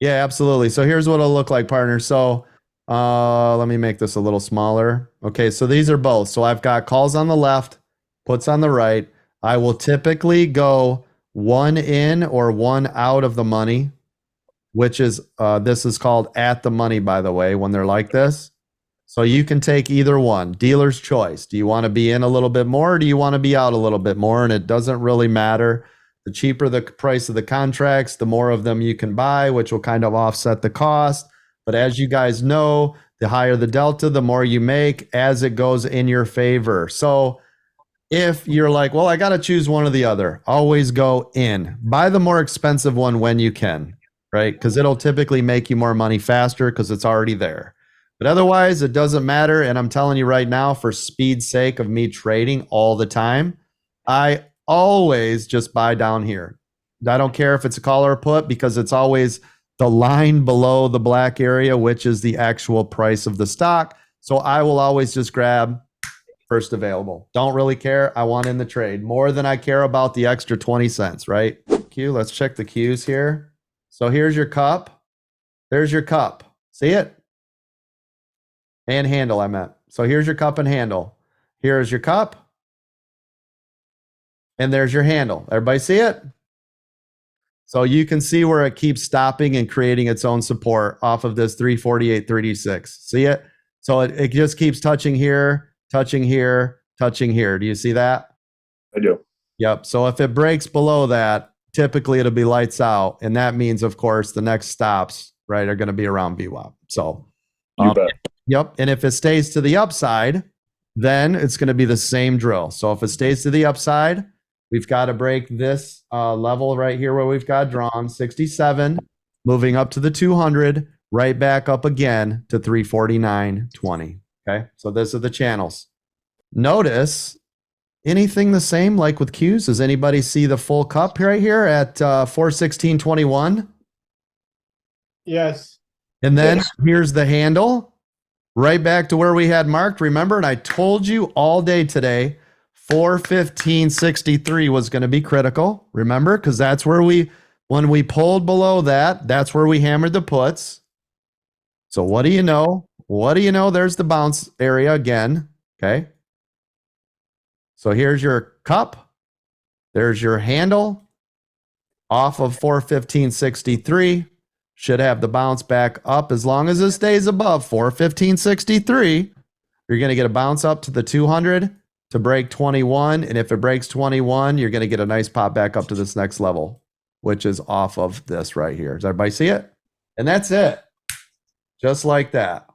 Yeah, absolutely. So here's what it'll look like, partner. So let me make this a little smaller. Okay, so these are both. So I've got calls on the left, puts on the right. I will typically go one in or one out of the money, which is this is called at the money, by the way, when they're like this. So you can take either one, dealer's choice. Do you want to be in a little bit more or do you want to be out a little bit more? And it doesn't really matter. The cheaper the price of the contracts, the more of them you can buy, which will kind of offset the cost. But as you guys know, the higher the delta, the more you make as it goes in your favor. So if you're like, well, I got to choose one or the other, always go in. Buy the more expensive one when you can, right? Because it'll typically make you more money faster because it's already there. But otherwise, it doesn't matter. And I'm telling you right now, for speed's sake of me trading all the time, I always just buy down here. I don't care if it's a call or a put because it's always the line below the black area, which is the actual price of the stock. So I will always just grab first available. Don't really care. I want in the trade more than I care about the extra 20 cents, right? Q, let's check the Qs here. So here's your cup. There's your cup. See it? And handle, I meant. So here's your cup and handle. Here's your cup. And there's your handle. Everybody see it? So you can see where it keeps stopping and creating its own support off of this 348.36. See it? So it just keeps touching here, touching here, touching here. Do you see that? I do. Yep. So if it breaks below that, typically it'll be lights out. And that means, of course, the next stops, right, are going to be around VWAP. So You bet. Yep. And if it stays to the upside, then it's going to be the same drill. So if it stays to the upside, we've got to break this level right here where we've got drawn 67, moving up to the 200, right back up again to 349.20. Okay. So these are the channels. Notice anything the same like with Qs? Does anybody see the full cup right here at 416.21? Yes. And then Yes. here's the handle. Right back to where we had marked. Remember, and I told you all day today, 415.63 was going to be critical. Remember, because that's where when we pulled below that, that's where we hammered the puts. So what do you know? What do you know? There's the bounce area again. Okay. So here's your cup. There's your handle off of 415.63. Should have the bounce back up as long as it stays above 415.63. You're going to get a bounce up to the 200 to break 21. And if it breaks 21, you're going to get a nice pop back up to this next level, which is off of this right here. Does everybody see it? And that's it. Just like that.